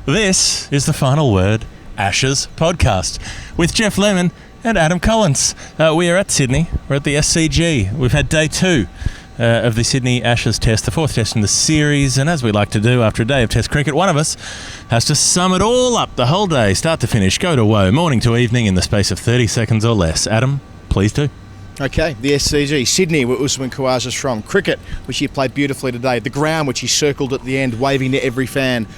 This is the Final Word Ashes podcast with Geoff Lemon and Adam Collins. We are at Sydney. We're at the SCG. We've had day 2 of the Sydney Ashes test, the 4th test in the series, and as we like to do after a day of test cricket, one of us has to sum it all up, the whole day, start to finish, go to woe, morning to evening, in the space of 30 seconds or less. Adam, please do. Okay, the SCG, Sydney, where Usman Khawaja's from. Cricket, which he played beautifully today. The ground, which he circled at the end, waving to every fan.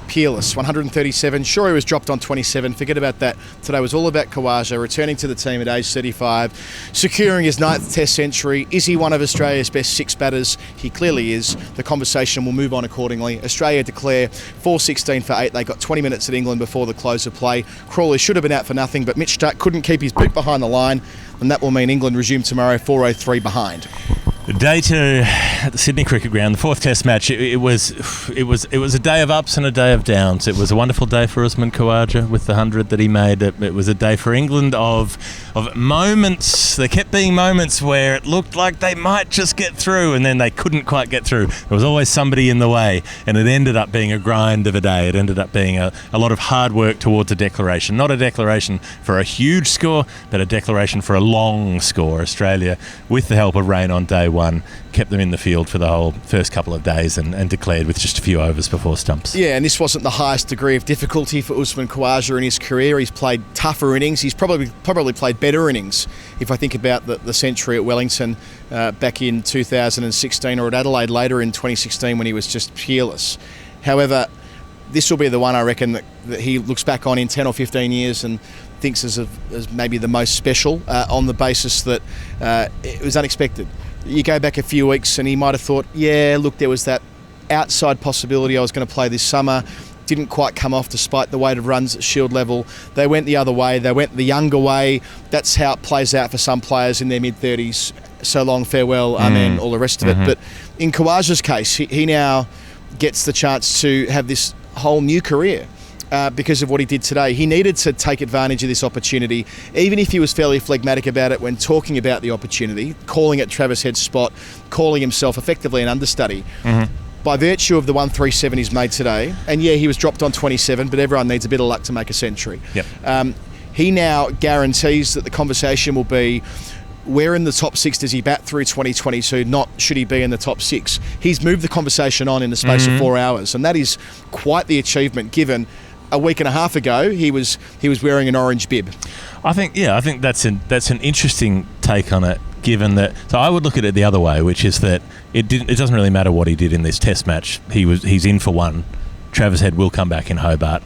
Peerless, 137. Sure, he was dropped on 27. Forget about that. Today was all about Khawaja returning to the team at age 35, securing his 9th test century. Is he one of Australia's best 6 batters? He clearly is. The conversation will move on accordingly. Australia declare 416 for 8. They got 20 minutes at England before the close of play. Crawley should have been out for nothing, but Mitch Starc couldn't keep his boot behind the line, and that will mean England resume tomorrow 4:03 behind. Day 2 at the Sydney Cricket Ground, the 4th Test match. It was a day of ups and a day of downs. It was a wonderful day for Usman Khawaja with the 100 that he made. It was a day for England of moments. There kept being moments where it looked like they might just get through, and then they couldn't quite get through. There was always somebody in the way, and it ended up being a grind of a day. It ended up being a lot of hard work towards a declaration. Not a declaration for a huge score, but a declaration for a long score. Australia, with the help of rain on day 1, kept them in the field for the whole first couple of days and declared with just a few overs before stumps. Yeah, and this wasn't the highest degree of difficulty for Usman Khawaja in his career. He's played tougher innings. He's probably played better innings. If I think about the century at Wellington back in 2016, or at Adelaide later in 2016 when he was just peerless. However, this will be the one I reckon that he looks back on in 10 or 15 years and thinks as maybe the most special on the basis that it was unexpected. You go back a few weeks and he might have thought, yeah, look, there was that outside possibility I was going to play this summer. Didn't quite come off despite the weight of runs at Shield level. They went the other way. They went the younger way. That's how it plays out for some players in their mid-30s. So long, farewell, amen, all the rest of it. But in Khawaja's case, he now gets the chance to have this whole new career. Because of what he did today. He needed to take advantage of this opportunity, even if he was fairly phlegmatic about it when talking about the opportunity, calling it Travis Head's spot, calling himself effectively an understudy. By virtue of the 137 he's made today, and yeah, he was dropped on 27, but everyone needs a bit of luck to make a century. He now guarantees that the conversation will be, where in the top 6 does he bat through 2022, not should he be in the top 6. He's moved the conversation on in the space of 4 hours, and that is quite the achievement given a week and a half ago he was wearing an orange bib. I think that's an interesting take on it, given that. So I would look at it the other way, which is that it doesn't really matter what he did in this test match. He's in for one. Travis Head will come back in Hobart.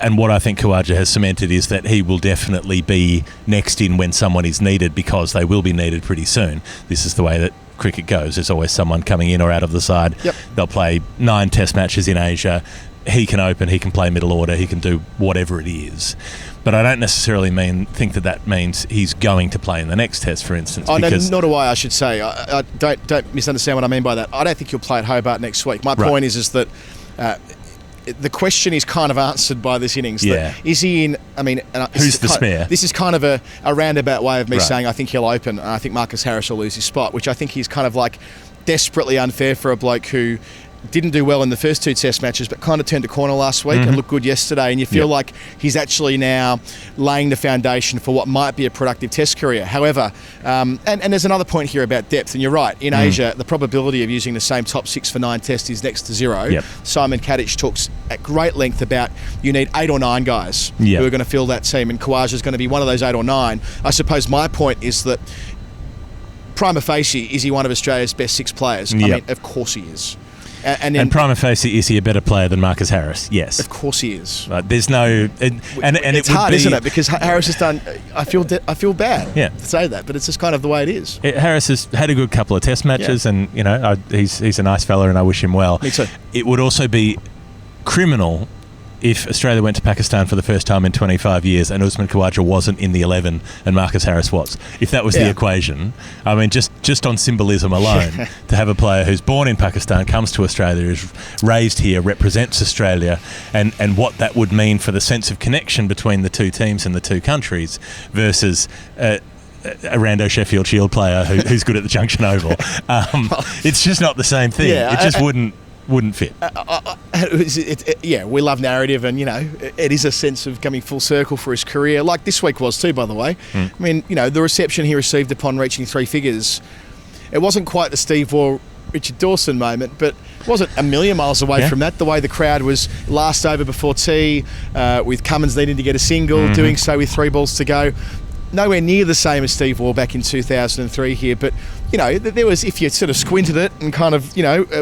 And what I think Khawaja has cemented is that he will definitely be next in when someone is needed, because they will be needed pretty soon. This is the way that cricket goes. There's always someone coming in or out of the side. They'll play 9 test matches in Asia. He can open, he can play middle order, he can do whatever it is. But I don't necessarily think that means he's going to play in the next test, for instance. Oh, no, nor do I should say. I don't misunderstand what I mean by that. I don't think he'll play at Hobart next week. My point is that the question is kind of answered by this innings. Is he in? I mean, who's the spare? This is kind of a roundabout way of me saying I think he'll open, and I think Marcus Harris will lose his spot, which I think he's kind of like desperately unfair for a bloke who didn't do well in the first 2 test matches, but kind of turned a corner last week and looked good yesterday, and you feel like he's actually now laying the foundation for what might be a productive test career. However, and there's another point here about depth, and you're right, in Asia the probability of using the same top 6 for 9 tests is next to 0. Simon Kadich talks at great length about you need 8 or 9 guys who are going to fill that team, and Khawaja's going to be one of those 8 or 9. I suppose my point is that prima facie, is he one of Australia's best 6 players? I mean, of course he is. And prima facie, is he a better player than Marcus Harris? Yes. Of course he is. There's no... And it's hard, isn't it? Because Harris has done... I feel bad to say that, but it's just kind of the way it is. Harris has had a good couple of test matches, and, you know, he's a nice fella and I wish him well. Me too. It would also be criminal if Australia went to Pakistan for the first time in 25 years and Usman Khawaja wasn't in the 11 and Marcus Harris was. If that was the equation, I mean, just on symbolism alone, to have a player who's born in Pakistan, comes to Australia, is raised here, represents Australia, and what that would mean for the sense of connection between the 2 teams and the 2 countries versus... a rando Sheffield Shield player who's good at the Junction Oval. It's just not the same thing. It just wouldn't wouldn't fit. Yeah, we love narrative, and it is a sense of coming full circle for his career, like this week was too, by the way. I mean, the reception he received upon reaching 3 figures, it wasn't quite the Steve Waugh, Richard Dawson moment, but it wasn't a million miles away from that. The way the crowd was last over before tea, with Cummins needing to get a single, doing so with 3 balls to go. Nowhere near the same as Steve Waugh back in 2003 here, but there was, if you sort of squinted it and kind of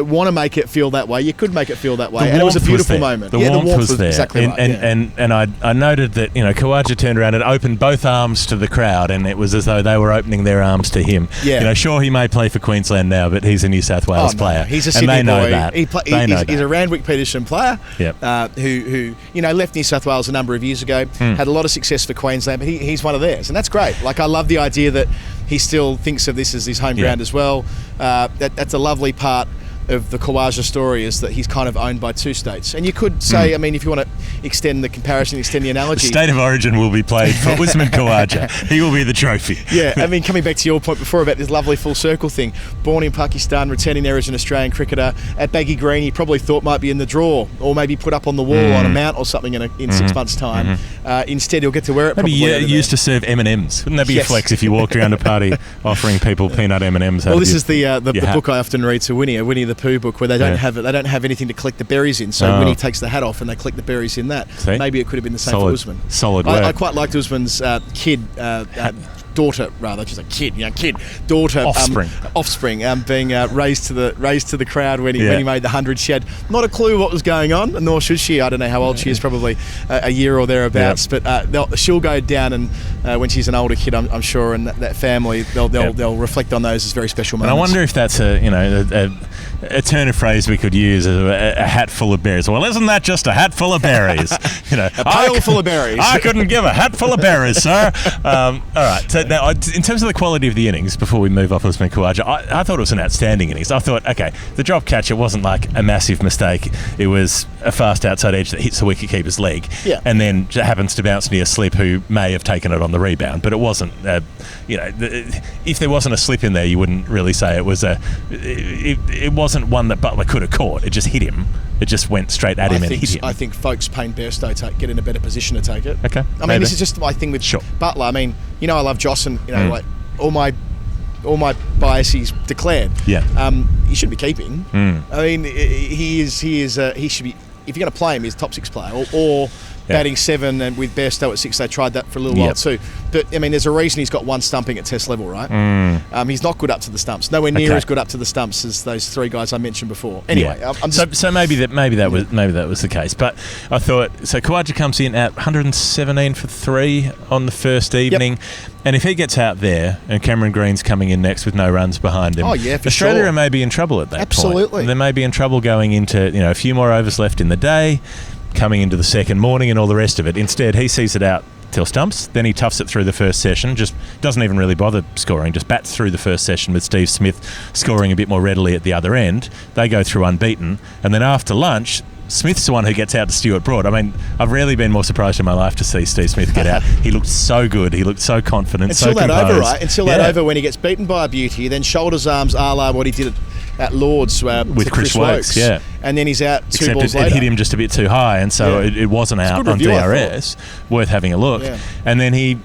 want to make it feel that way, you could make it feel that way, and it was a beautiful moment. The warmth was there, exactly right. And I noted that Khawaja turned around and opened both arms to the crowd, and it was as though they were opening their arms to him. Sure, he may play for Queensland now, but he's a New South Wales player. He's a Sydney and they boy. know that. He's a Randwick Peterson player. Who left New South Wales a number of years ago, had a lot of success for Queensland, but he's one of theirs, and that's great. Like, I love the idea that he still thinks of this as his home ground as well. That's a lovely part of the Khawaja story, is that he's kind of owned by 2 states. And you could say, I mean, if you want to extend the comparison, extend the analogy, the state of origin will be played for Usman Khawaja. He will be the trophy. I mean, coming back to your point before about this lovely full circle thing, born in Pakistan, returning there as an Australian cricketer, at Baggy Green he probably thought might be in the draw, or maybe put up on the wall on a mount or something in 6 months' time. Instead he'll get to wear it maybe probably used to serve M&Ms. Wouldn't that be a flex if you walked around a party offering people peanut M&Ms? Well, this is the book I often read to Winnie, a Winnie the Pooh book, where they don't have anything to collect the berries in, so Winnie takes the hat off and they collect the berries in that. See? Maybe it could have been the same for Usman. Solid work. I quite liked Usman's daughter, rather, she's a kid, daughter, offspring, being raised to the crowd when he made the 100. She had not a clue what was going on, nor should she. I don't know how old she is, probably a year or thereabouts. But she'll go down, and when she's an older kid, I'm sure, and that family, they'll reflect on those as very special moments. And I wonder if that's a turn of phrase we could use, a hat full of berries. Well, isn't that just a hat full of berries? A pail full of berries. I couldn't give a hat full of berries, sir. All right. So now, in terms of the quality of the innings, before we move off Usman Khawaja, I thought it was an outstanding innings. I thought, okay, the drop catch, it wasn't like a massive mistake. It was a fast outside edge that hits the wicketkeeper's leg, and then happens to bounce near Slip, who may have taken it on the rebound. But it wasn't, if there wasn't a slip in there, you wouldn't really say it was it wasn't one that Butler could have caught. It just hit him. It just went straight at him and hit him. I think folks Payne Bairstow get in a better position to take it. Okay. I mean, this is just my thing with Butler. I mean, I love Joss, and like all my biases declared. He shouldn't be keeping. I mean, he should be. If you're going to play him, he's a top 6 player, or batting 7, and with Bairstow at 6, they tried that for a little while too. But I mean, there's a reason he's got 1 stumping at Test level, right? He's not good up to the stumps. Nowhere near as good up to the stumps as those 3 guys I mentioned before. Anyway, so maybe that was the case. But I thought so. Khawaja comes in at 117 for 3 on the first evening. And if he gets out there, and Cameron Green's coming in next with no runs behind him, Australia may be in trouble at that point. Absolutely. They may be in trouble going into a few more overs left in the day, coming into the second morning and all the rest of it. Instead, he sees it out till stumps, then he toughs it through the first session, just doesn't even really bother scoring, just bats through the first session with Steve Smith scoring a bit more readily at the other end. They go through unbeaten, and then after lunch, Smith's the one who gets out to Stuart Broad. I mean, I've rarely been more surprised in my life to see Steve Smith get out. He looked so good. He looked so confident, Until so that composed. over, right? Until that over when he gets beaten by a beauty, then shoulders arms a la what he did at Lord's with to Chris Wokes. And then he's out 2 Except balls it hit him just a bit too high, and so it wasn't out on DRS. Worth having a look. And then he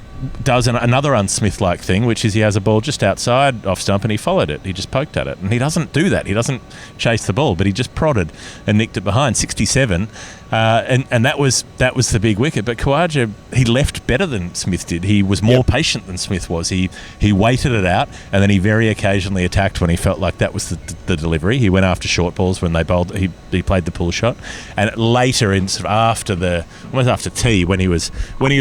does another unsmith-like thing, which is he has a ball just outside off stump and he followed it. He just poked at it. And he doesn't do that. He doesn't chase the ball, but he just prodded and nicked it behind, 67. And that was the big wicket. But Khawaja, he left better than Smith did. He was more patient than Smith was. He waited it out, and then he very occasionally attacked when he felt like that was the delivery. He went after short balls when they bowled. He played the pull shot, and later, in sort of almost after tea, when he was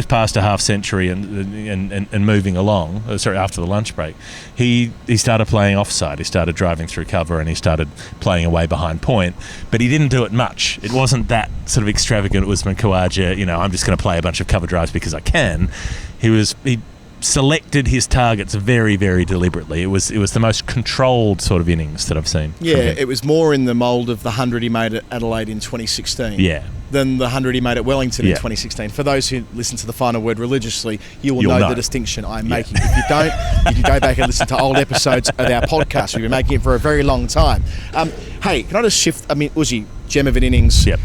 past a half century and moving along. After the lunch break, he started playing offside. He started driving through cover, and he started playing away behind point. But he didn't do it much. It wasn't that sort of extravagant Usman Khawaja, I'm just going to play a bunch of cover drives because I can. He selected his targets very, very deliberately. It was the most controlled sort of innings that I've seen. Yeah, it was more in the mould of the 100 he made at Adelaide in 2016. Yeah. than the 100 he made at Wellington in Yeah. 2016. For those who listen to the final word religiously, you'll You'll know know the distinction I'm making. If you don't, you can go back and listen to old episodes of our podcast. We've been making it for a very long time. Hey, can I just shift? I mean, Uzi, gem of an innings. Yep.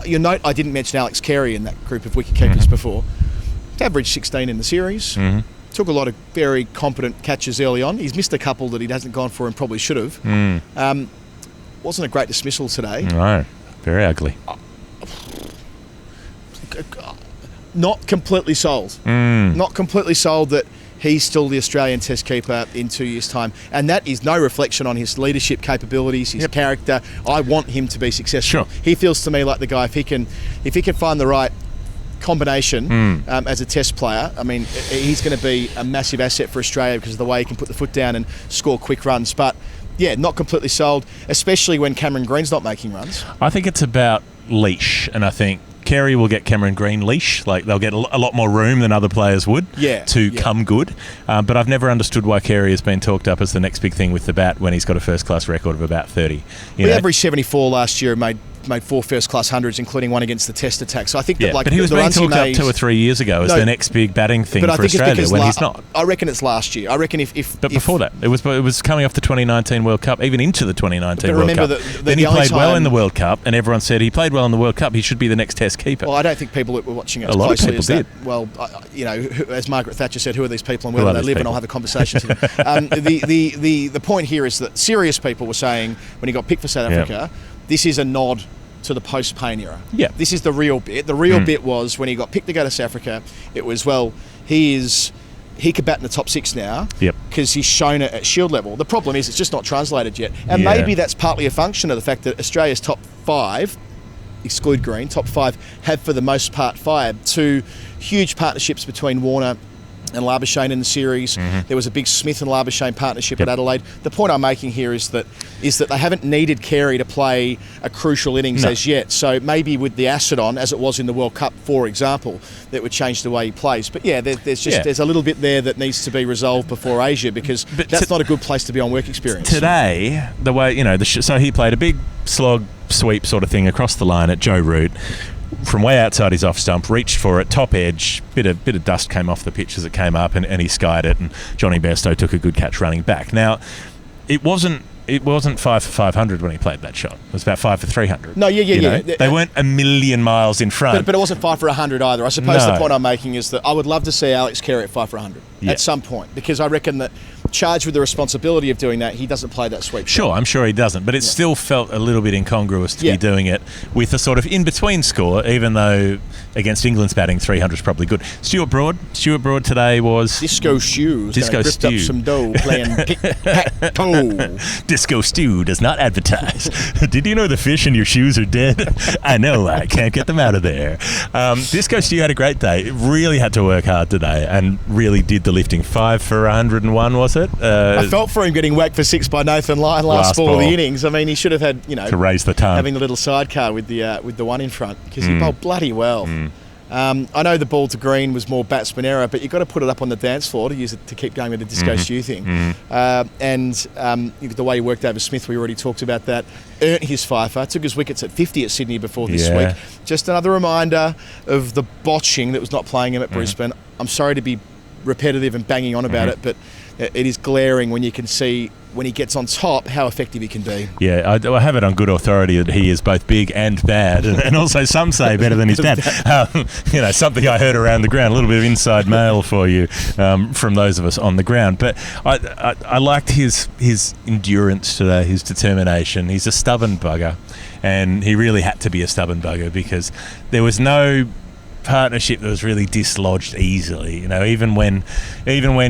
You'll note I didn't mention Alex Carey in that group of wicketkeepers before. Averaged 16 in the series. Took a lot of very competent catches early on. He's missed a couple that he hasn't gone for and probably should have. Wasn't a great dismissal today. No, very ugly. Not completely sold. Not completely sold that he's still the Australian Test keeper in 2 years' time. And that is no reflection on his leadership capabilities, his character. I want him to be successful. Sure. He feels to me like the guy, if he can find the right combination as a Test player, I mean, he's going to be a massive asset for Australia because of the way he can put the foot down and score quick runs. But yeah, not completely sold, especially when Cameron Green's not making runs. I think it's about leash, and I think Carey will get Cameron Green leash. Like, they'll get a lot more room than other players would to come good. But I've never understood why Carey has been talked up as the next big thing with the bat when he's got a first-class record of about 30. He averaged 74 last year and made 4 first-class hundreds, inclling one against the Test attack. So I think that, like, but he was being talked up 2 or 3 years ago as the next big batting thing for Australia when he's not. I reckon it's last year. I reckon But before that, it was coming off the 2019 World Cup, even into the 2019 World Cup. Then he played well in the World Cup, and everyone said he played well in the World Cup. He should be the next Test keeper. Well, I don't think people that were watching it as a lot closely of people as did. that. Well, as Margaret Thatcher said, who are these people and where do they live? And I'll have a conversation to them. The point here is that serious people were saying when he got picked for South Africa, this is a nod to the post-Payne era. Yeah. This is the real bit. The real bit was when he got picked to go to South Africa, it was, well, he could bat in the top 6 now because he's shown it at Shield level. The problem is it's just not translated yet. And maybe that's partly a function of the fact that Australia's top 5, exclude Green, top 5 have for the most part fired. 2 huge partnerships between Warner and Labuschagne in the series. There was a big Smith and Labuschagne partnership at Adelaide. The point I'm making here is that they haven't needed Carey to play a crucial innings as yet. So maybe with the acid on, as it was in the World Cup, for example, that would change the way he plays. But yeah, there's a little bit there that needs to be resolved before Asia, because that's not a good place to be on work experience. Today, the way, so he played a big slog sweep sort of thing across the line at Joe Root. From way outside his off stump, reached for it, top edge, bit of dust came off the pitch as it came up, and he skied it, and Johnny Bairstow took a good catch running back. Now, it wasn't 5 for 500 when he played that shot. It was about 5 for 300. No, yeah. They weren't a million miles in front. But it wasn't 5 for 100 either. I suppose the point I'm making is that I would love to see Alex Carey at 5 for 100 at some point, because I reckon that charged with the responsibility of doing that, he doesn't play that sweep. Sure, I'm sure he doesn't, but it still felt a little bit incongruous to be doing it with a sort of in-between score, even though against England's batting, 300 is probably good. Stuart Broad today was... Disco Stew. Disco Stew. Up some dough playing tic-tac-toe. Disco Stew does not advertise. Did you know the fish in your shoes are dead? I know, I can't get them out of there. Disco Stew had a great day. It really had to work hard today and really did the lifting. 5 for 101, was it? I felt for him getting whacked for 6 by Nathan Lyon last ball of the innings. I mean, he should have had, to raise the ton, having the little sidecar with the one in front, because he bowled bloody well. I know the ball to Green was more batsman error, but you've got to put it up on the dance floor to use it to keep going with the Disco Stew thing. And the way he worked over Smith, we already talked about that. Earned his fifer, took his wickets at 50 at Sydney before this week. Just another reminder of the botching that was not playing him at Brisbane. I'm sorry to be repetitive and banging on about it, but it is glaring when you can see when he gets on top how effective he can be. Yeah, I have it on good authority that he is both big and bad, and also some say better than his dad. Something I heard around the ground, a little bit of inside mail for you from those of us on the ground. But I liked his endurance today, his determination. He's a stubborn bugger, and he really had to be a stubborn bugger because there was no partnership that was really dislodged easily. Even when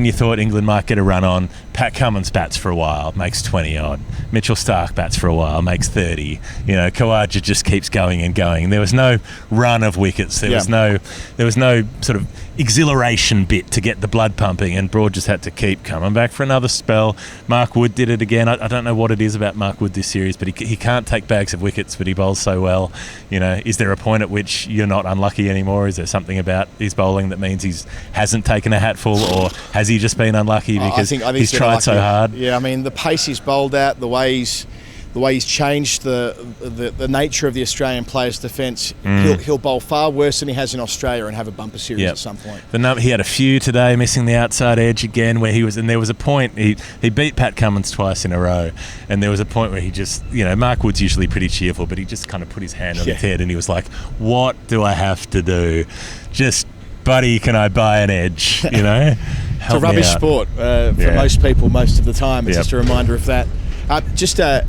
you thought England might get a run on, Pat Cummins bats for a while, makes 20 odd. Mitchell Starc bats for a while, makes 30. Khawaja just keeps going and going. There was no run of wickets. There was no sort of exhilaration bit to get the blood pumping, and Broad just had to keep coming back for another spell. Mark Wood did it again. I don't know what it is about Mark Wood this series, but he can't take bags of wickets, but he bowls so well. Is there a point at which you're not unlucky anymore? Is there something about his bowling that means he hasn't taken a hatful, or has he just been unlucky because he's tried so hard? Yeah, I mean, the pace he's bowled at, the way the way he's changed the nature of the Australian players' defence, he'll bowl far worse than he has in Australia and have a bumper series at some point. He had a few today, missing the outside edge again, where he was, and there was a point he beat Pat Cummins twice in a row, and there was a point where he just, Mark Wood's usually pretty cheerful, but he just kind of put his hand on his head and he was like, "What do I have to do? Just, buddy, can I buy an edge?" It's a rubbish sport for most people most of the time. It's just a reminder of that. Just a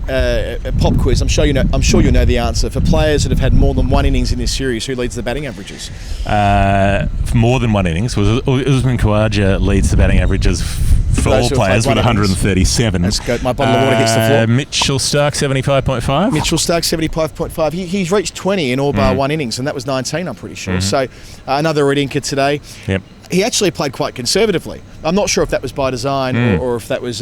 pop quiz. I'm sure you know the answer. For players that have had more than one innings in this series, who leads the batting averages? For more than one innings, Usman Khawaja leads the batting averages for all players with 137. Let's go. My bottle of water hits the floor. Mitchell Starc, 75.5. Mitchell Starc, 75.5. He's reached 20 in all bar one innings, and that was 19, I'm pretty sure. So another red inker today. Yep. He actually played quite conservatively. I'm not sure if that was by design or if that was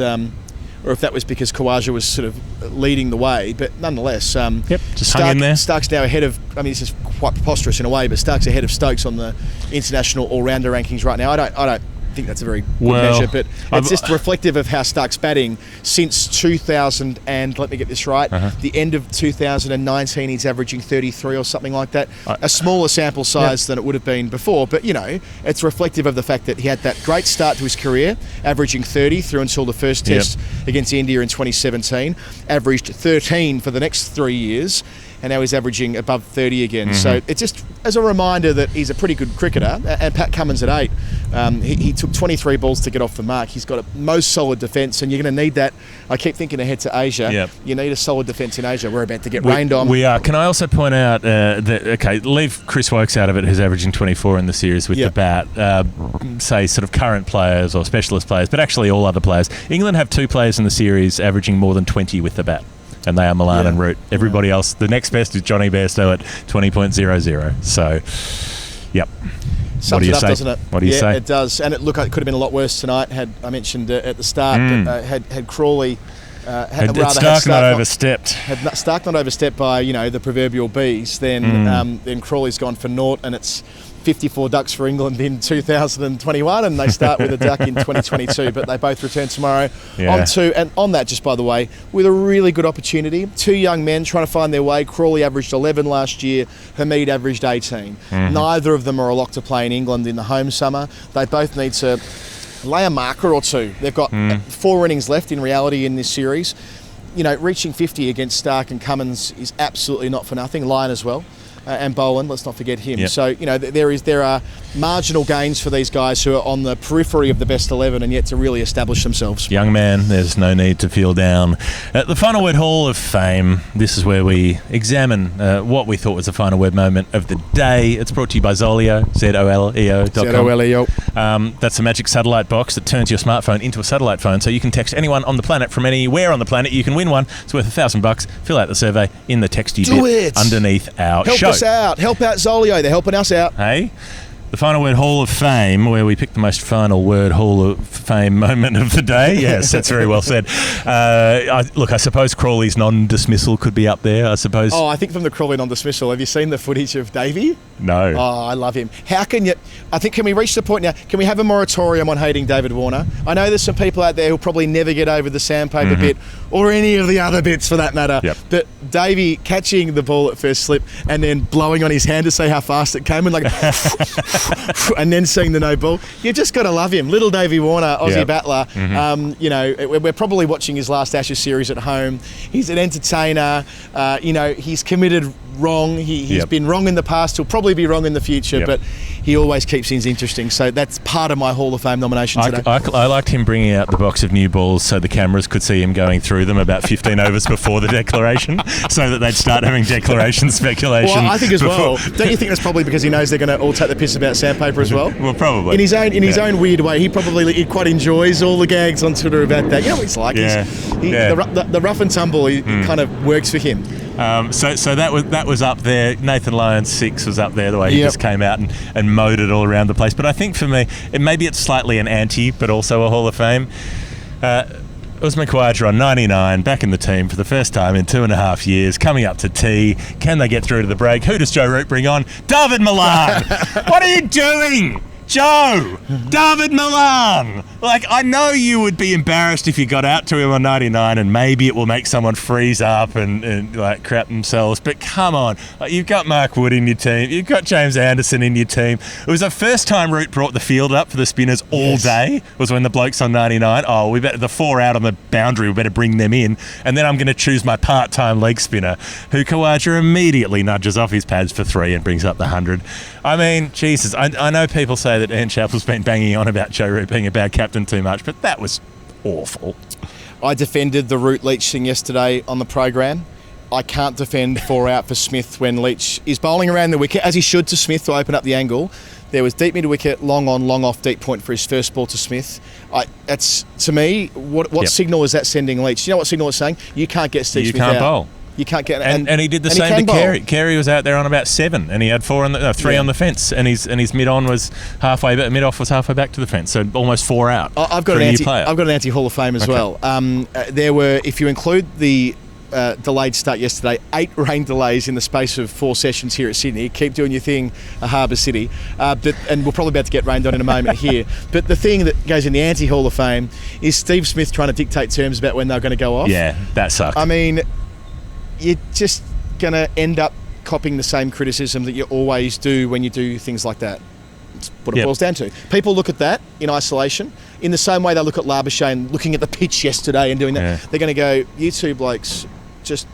because Khawaja was sort of leading the way, but nonetheless, just hung in there. Stark's now ahead of. I mean, this is quite preposterous in a way, but Stark's ahead of Stokes on the international all-rounder rankings right now. I don't think that's a very good measure, but it's just reflective of how Stark's batting since 2000 and let me get this right, the end of 2019 he's averaging 33 or something like that. A smaller sample size than it would have been before, but it's reflective of the fact that he had that great start to his career, averaging 30 through until the first test against India in 2017, averaged 13 for the next 3 years, and now he's averaging above 30 again. So it's just as a reminder that he's a pretty good cricketer. And Pat Cummins at 8, he took 23 balls to get off the mark. He's got a most solid defence, and you're going to need that. I keep thinking ahead to Asia. You need a solid defence in Asia. We're about to get rained on. We are. Can I also point out that, leave Chris Wokes out of it, who's averaging 24 in the series with the bat, say sort of current players or specialist players, but actually all other players. England have 2 players in the series averaging more than 20 with the bat, and they are Milan and Root. Everybody else, the next best is Johnny Bairstow at 20.00. So, Sums it up, doesn't it? What do you say? It does. And it could have been a lot worse tonight. I mentioned at the start, but had Crawley... had Starc not overstepped. Had Starc not overstepped by, the proverbial bees, then Crawley's gone for naught, and it's 54 ducks for England in 2021, and they start with a duck in 2022, but they both return tomorrow. And on that, just by the way, with a really good opportunity, 2 young men trying to find their way. Crawley averaged 11 last year, Hamid averaged 18. Neither of them are a lock to play in England in the home summer. They both need to lay a marker or two. They've got 4 innings left in reality in this series. Reaching 50 against Starc and Cummins is absolutely not for nothing. Lyon as well. And Bowen, let's not forget him. So, there are marginal gains for these guys who are on the periphery of the best 11 and yet to really establish themselves. Young man, there's no need to feel down. At the Final Word Hall of Fame, this is where we examine what we thought was the final word moment of the day. It's brought to you by ZOLEO, ZOLEO.com. ZOLEO. That's a magic satellite box that turns your smartphone into a satellite phone, so you can text anyone on the planet from anywhere on the planet. You can win one. It's worth $1,000. Fill out the survey in the text you bit underneath our show. Help out ZOLEO. They're helping us out. Hey, the Final Word Hall of Fame, where we pick the most Final Word Hall of Fame moment of the day. Yes, that's very well said. I suppose Crawley's non-dismissal could be up there, I suppose. Oh, I think from the Crawley non-dismissal, have you seen the footage of Davey? No. Oh, I love him. How can you... I think, can we reach the point now, can we have a moratorium on hating David Warner? I know there's some people out there who'll probably never get over the sandpaper bit, or any of the other bits for that matter. But Davey catching the ball at first slip and then blowing on his hand to say how fast it came and like... and then seeing the no ball. You just got to love him. Little Davey Warner, Aussie battler. We're probably watching his last Ashes series at home. He's an entertainer. He's committed wrong. He's been wrong in the past. He'll probably be wrong in the future, but he always keeps things interesting. So that's part of my Hall of Fame nomination today. I liked him bringing out the box of new balls so the cameras could see him going through them about 15 overs before the declaration, so that they'd start having declaration speculation. Well, I think as well. Don't you think that's probably because he knows they're going to all take the piss about sandpaper as well? Well, probably. In his own weird way, he quite enjoys all the gags on Twitter about that. You know what he's like? The rough and tumble kind of works for him. So that was up there. Nathan Lyon's 6 was up there, the way he just came out and mowed it all around the place. But I think for me, maybe it's slightly an anti, but also a Hall of Fame. Usman Khawaja on 99, back in the team for the first time in 2.5 years, coming up to tea. Can they get through to the break? Who does Joe Root bring on? David Milan! What are you doing? Joe! David Milan! Like, I know you would be embarrassed if you got out to him on 99 and maybe it will make someone freeze up and like crap themselves, but come on. Like, you've got Mark Wood in your team. You've got James Anderson in your team. It was the first time Root brought the field up for the spinners all day, was when the blokes on 99, we better, the 4 out on the boundary, we better bring them in. And then I'm going to choose my part-time leg spinner, who Khawaja immediately nudges off his pads for 3 and brings up the 100. I mean, Jesus, I know people say that Ian Chappell's been banging on about Joe Root being a bad captain too much, but that was awful. I defended the Root Leach thing yesterday on the program. I can't defend 4 out for Smith when Leach is bowling around the wicket, as he should, to Smith to open up the angle. There was deep mid wicket, long on, long off, deep point for his first ball to Smith. That's, to me, what signal is that sending Leach? You know what signal it's saying? You can't get Steve Smith out. You can't bowl. You can't get, and he did the same to Carey. Carey was out there on about 7, and he had 3 on the fence, and his mid on was mid off was halfway back to the fence, so almost 4 out. I've got an anti Hall of Fame as well. There were, if you include the delayed start yesterday, 8 rain delays in the space of 4 sessions here at Sydney. Keep doing your thing, Harbour City. And we're probably about to get rained on in a moment here. But the thing that goes in the anti-Hall of Fame is Steve Smith trying to dictate terms about when they're going to go off. Yeah, that sucked. I mean, you're just going to end up copying the same criticism that you always do when you do things like that. That's what it boils down to. People look at that in isolation in the same way they look at Labuschagne looking at the pitch yesterday and doing that. Yeah. They're going to go, you two blokes, just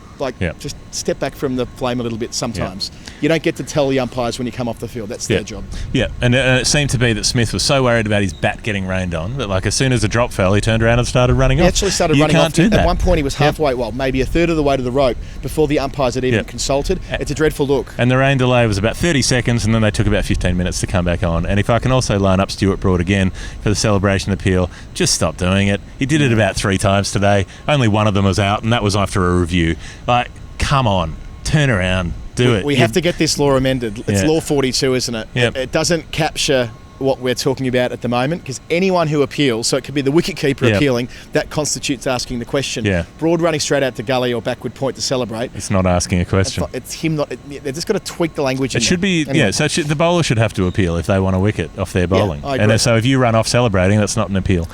step back from the flame a little bit sometimes. You don't get to tell the umpires when you come off the field. That's their job. Yeah, and it seemed to be that Smith was so worried about his bat getting rained on that, like, as soon as the drop fell, he turned around and started running off. He actually started running off. At one point, he was halfway, maybe a third of the way to the rope before the umpires had even consulted. It's a dreadful look. And the rain delay was about 30 seconds, and then they took about 15 minutes to come back on. And if I can also line up Stuart Broad again for the celebration appeal, just stop doing it. He did it about 3 times today. Only one of them was out, and that was after a review. Like, come on, turn around. Do it. We have to get this law amended. It's Law 42, isn't it? Yep. It doesn't capture what we're talking about at the moment, because anyone who appeals, so it could be the wicketkeeper appealing, that constitutes asking the question. Yeah. Broad running straight out to gully or backward point to celebrate. It's not asking a question. It's him not. They've just got to tweak the language. It should be, anyway. So the bowler should have to appeal if they want a wicket off their bowling. I agree. And so if you run off celebrating, that's not an appeal.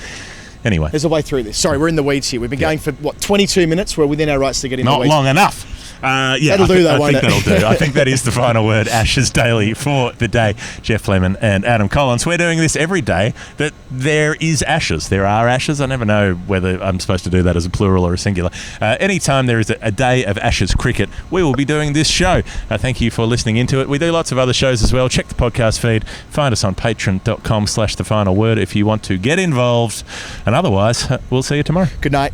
Anyway. There's a way through this. Sorry, we're in the weeds here. We've been going for, 22 minutes? We're within our rights to get in the weeds. Not long enough. That'll do, though, won't it? I think that'll do. I think that is the final word. Ashes Daily for the day. Geoff Lemon and Adam Collins. We're doing this every day that there is ashes. There are ashes. I never know whether I'm supposed to do that as a plural or a singular. Anytime there is a day of Ashes cricket, we will be doing this show. Thank you for listening into it. We do lots of other shows as well. Check the podcast feed. Find us on patreon.com/thefinalword if you want to get involved. And otherwise, we'll see you tomorrow. Good night.